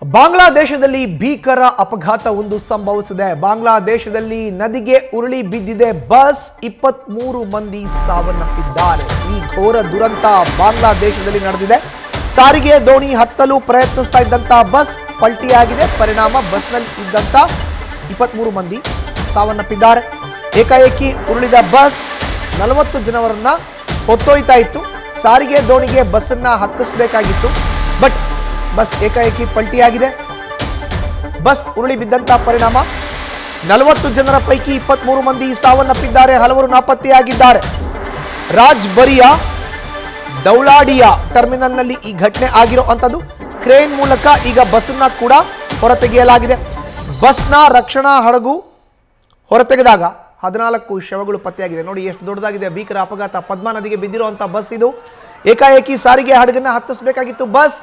ಬಾಂಗ್ಲಾದೇಶದಲ್ಲಿ ಭೀಕರ ಅಪಘಾತವೊಂದು ಸಂಭವಿಸಿದೆ. ಬಾಂಗ್ಲಾದೇಶದಲ್ಲಿ ನದಿಗೆ ಉರುಳಿ ಬಿದ್ದಿದೆ ಬಸ್. 23 ಮಂದಿ ಸಾವನ್ನಪ್ಪಿದ್ದಾರೆ. ಈ ಘೋರ ದುರಂತ ಬಾಂಗ್ಲಾದೇಶದಲ್ಲಿ ನಡೆದಿದೆ. ಸಾರಿಗೆ ದೋಣಿ ಹತ್ತಲು ಪ್ರಯತ್ನಿಸ್ತಾ ಇದ್ದಂತ ಬಸ್ ಪಲ್ಟಿಯಾಗಿದೆ. ಪರಿಣಾಮ ಬಸ್ನಲ್ಲಿ ಇದ್ದಂತ 23 ಮಂದಿ ಸಾವನ್ನಪ್ಪಿದ್ದಾರೆ. ಏಕಾಏಕಿ ಉರುಳಿದ ಬಸ್ 40 ಜನರನ್ನ ಹೊತ್ತೊಯ್ತಾ ಇತ್ತು. ಸಾರಿಗೆ ದೋಣಿಗೆ ಬಸ್ಸನ್ನ ಹತ್ತಿಸಬೇಕಾಗಿತ್ತು, ಬಟ್ ಬಸ್ ಏಕಾಏಕಿ ಪಲ್ಟಿಯಾಗಿದೆ. ಬಸ್ ಉರುಳಿ ಬಿದ್ದಂತ ಪರಿಣಾಮ 40 ಜನರ ಪೈಕಿ 23 ಮಂದಿ ಸಾವನ್ನಪ್ಪಿದ್ದಾರೆ. ಹಲವರು ನಾಪತ್ತೆಯಾಗಿದ್ದಾರೆ. ರಾಜ್ಬರಿಯಾ ದೌಲಾಡಿಯಾ ಟರ್ಮಿನಲ್ನಲ್ಲಿ ಈ ಘಟನೆ ಆಗಿರುವಂಥದ್ದು. ಕ್ರೇನ್ ಮೂಲಕ ಈಗ ಬಸ್ಸನ್ನ ಕೂಡ ಹೊರತೆಗೆಯಲಾಗಿದೆ. ಬಸ್ನ ರಕ್ಷಣಾ ಹಡಗು ಹೊರತೆಗೆದಾಗ 14 ಶವಗಳು ಪತ್ತೆಯಾಗಿದೆ. ನೋಡಿ ಎಷ್ಟು ದೊಡ್ಡದಾಗಿದೆ ಭೀಕರ ಅಪಘಾತ. ಪದ್ಮಾ ನದಿಗೆ ಬಿದ್ದಿರುವಂಥ ಬಸ್ ಇದು. ಏಕಾಏಕಿ ಸಾರಿಗೆ ಹಡಗನ್ನ ಹತ್ತಿಸಬೇಕಾಗಿತ್ತು ಬಸ್,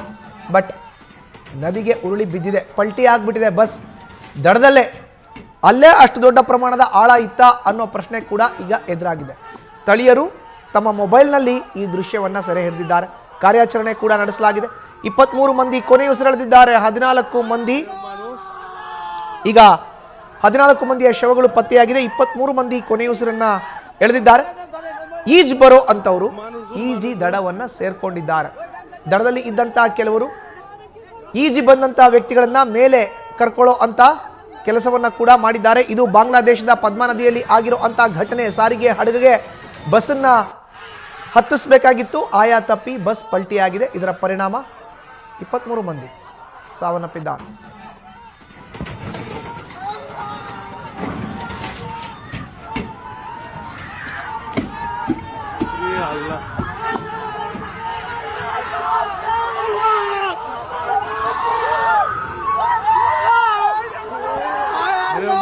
ಬಟ್ ನದಿಗೆ ಉರುಳಿ ಬಿದ್ದಿದೆ. ಪಲ್ಟಿ ಆಗ್ಬಿಟ್ಟಿದೆ ಬಸ್ ದಡದಲ್ಲೇ. ಅಲ್ಲೇ ಅಷ್ಟು ದೊಡ್ಡ ಪ್ರಮಾಣದ ಆಳ ಇತ್ತ ಅನ್ನೋ ಪ್ರಶ್ನೆ ಕೂಡ ಈಗ ಎದುರಾಗಿದೆ. ಸ್ಥಳೀಯರು ತಮ್ಮ ಮೊಬೈಲ್ನಲ್ಲಿ ಈ ದೃಶ್ಯವನ್ನ ಸೆರೆ ಹಿಡಿದಿದ್ದಾರೆ. ಕಾರ್ಯಾಚರಣೆ ಕೂಡ ನಡೆಸಲಾಗಿದೆ. 23 ಮಂದಿ ಕೊನೆಯುಸಿರೆಳೆದಿದ್ದಾರೆ. 14 ಮಂದಿಯ ಶವಗಳು ಪತ್ತೆಯಾಗಿದೆ. 23 ಮಂದಿ ಕೊನೆಯುಸಿರನ್ನ ಎಳೆದಿದ್ದಾರೆ. ಈಜ್ ಬರೋ ಅಂತವರು ಈಜಿ ದಡವನ್ನ ಸೇರ್ಕೊಂಡಿದ್ದಾರೆ. ದಡದಲ್ಲಿ ಇದ್ದಂತ ಕೆಲವರು ಈಜಿ ಬಂದಂತ ವ್ಯಕ್ತಿಗಳನ್ನ ಮೇಲೆ ಕರ್ಕೊಳ್ಳೋ ಅಂತ ಕೆಲಸವನ್ನ ಕೂಡ ಮಾಡಿದ್ದಾರೆ. ಇದು ಬಾಂಗ್ಲಾದೇಶದ ಪದ್ಮಾ ನದಿಯಲ್ಲಿ ಆಗಿರುವಂತ ಘಟನೆ. ಸಾರಿಗೆ ಹಡಗಿಗೆ ಬಸ್ಸನ್ನ ಹತ್ತಿಸಬೇಕಾಗಿತ್ತು, ಆಯಾ ತಪ್ಪಿ ಬಸ್ ಪಲ್ಟಿಯಾಗಿದೆ. ಇದರ ಪರಿಣಾಮ 23 ಮಂದಿ ಸಾವನ್ನಪ್ಪಿದ್ದಾರೆ.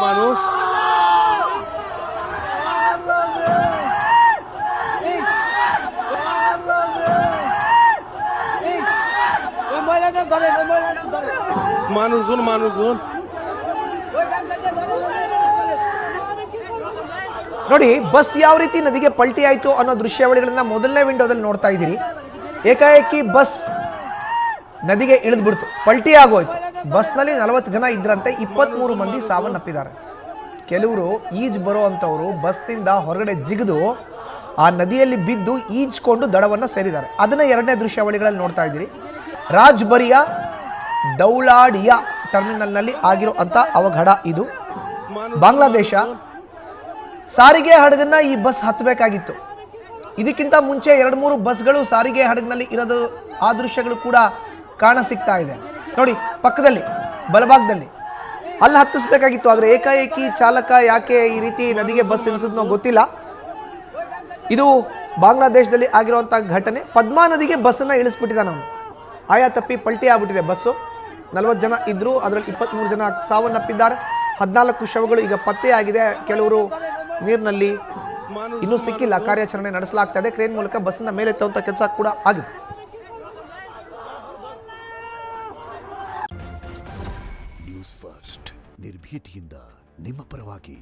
মানুষ মানুষজন ನೋಡಿ ಬಸ್ ಯಾವ ರೀತಿ ನದಿಗೆ ಪಲ್ಟಿ ಆಯಿತು ಅನ್ನೋ ದೃಶ್ಯಾವಳಿಗಳನ್ನ ಮೊದಲನೇ ವಿಂಡೋದಲ್ಲಿ ನೋಡ್ತಾ ಇದ್ದೀರಿ. ಏಕಾಏಕಿ ಬಸ್ ನದಿಗೆ ಇಳಿದ್ಬಿಡ್ತು, ಪಲ್ಟಿ ಆಗೋಯ್ತು. ಬಸ್ನಲ್ಲಿ 40 ಜನ ಇದ್ರಂತೆ. 23 ಮಂದಿ ಸಾವನ್ನಪ್ಪಿದ್ದಾರೆ. ಕೆಲವರು ಈಜ್ ಬರೋ ಅಂಥವರು ಬಸ್ನಿಂದ ಹೊರಗಡೆ ಜಿಗಿದು ಆ ನದಿಯಲ್ಲಿ ಬಿದ್ದು ಈಜ್ಕೊಂಡು ದಡವನ್ನು ಸೇರಿದ್ದಾರೆ. ಅದನ್ನ ಎರಡನೇ ದೃಶ್ಯಾವಳಿಗಳಲ್ಲಿ ನೋಡ್ತಾ ಇದ್ದೀರಿ. ರಾಜ್ಬರಿಯಾ ದೌಲಾಡಿಯಾ ಟರ್ಮಿನಲ್ನಲ್ಲಿ ಆಗಿರೋ ಅಂಥ ಅವಘಡ ಇದು. ಬಾಂಗ್ಲಾದೇಶ ಸಾರಿಗೆ ಹಡಗನ್ನ ಈ ಬಸ್ ಹತ್ತಬೇಕಾಗಿತ್ತು. ಇದಕ್ಕಿಂತ ಮುಂಚೆ 2-3 ಬಸ್ಗಳು ಸಾರಿಗೆ ಹಡಗಿನಲ್ಲಿ ಇರೋದು, ಆ ದೃಶ್ಯಗಳು ಕೂಡ ಕಾಣ ಸಿಗ್ತಾ ಇದೆ. ನೋಡಿ ಪಕ್ಕದಲ್ಲಿ ಬಲಭಾಗದಲ್ಲಿ ಅಲ್ಲಿ ಹತ್ತಿಸ್ಬೇಕಾಗಿತ್ತು. ಆದರೆ ಏಕಾಏಕಿ ಚಾಲಕ ಯಾಕೆ ಈ ರೀತಿ ನದಿಗೆ ಬಸ್ ಇಳಿಸಿದ್ನೋ ಗೊತ್ತಿಲ್ಲ. ಇದು ಬಾಂಗ್ಲಾದೇಶದಲ್ಲಿ ಆಗಿರುವಂಥ ಘಟನೆ. ಪದ್ಮಾ ನದಿಗೆ ಬಸ್ಸನ್ನು ಇಳಿಸ್ಬಿಟ್ಟಿದ್ದಾನೆ ಅವನು. ಆಯಾ ತಪ್ಪಿ ಪಲ್ಟಿ ಆಗ್ಬಿಟ್ಟಿದೆ ಬಸ್ಸು. 40 ಜನ ಇದ್ರು, ಅದರಲ್ಲಿ 23 ಜನ ಸಾವನ್ನಪ್ಪಿದ್ದಾರೆ. 14 ಶವಗಳು ಈಗ ಪತ್ತೆಯಾಗಿದೆ. ಕೆಲವರು ನೀರಿನಲ್ಲಿ ಇನ್ನೂ ಸಿಕ್ಕಿಲ್ಲ. ಕಾರ್ಯಾಚರಣೆ ನಡೆಸಲಾಗ್ತಾ ಇದೆ. ಕ್ರೇನ್ ಮೂಲಕ ಬಸ್ಸನ್ನ ಮೇಲೆತ್ತುವಂಥ ಕೆಲಸ ಕೂಡ ಆಗಿದೆ. ನ್ಯೂಸ್ ಫಸ್ಟ್ ನಿರ್ಭೀತಿಯಿಂದ ನಿಮ್ಮ ಪರವಾಗಿ.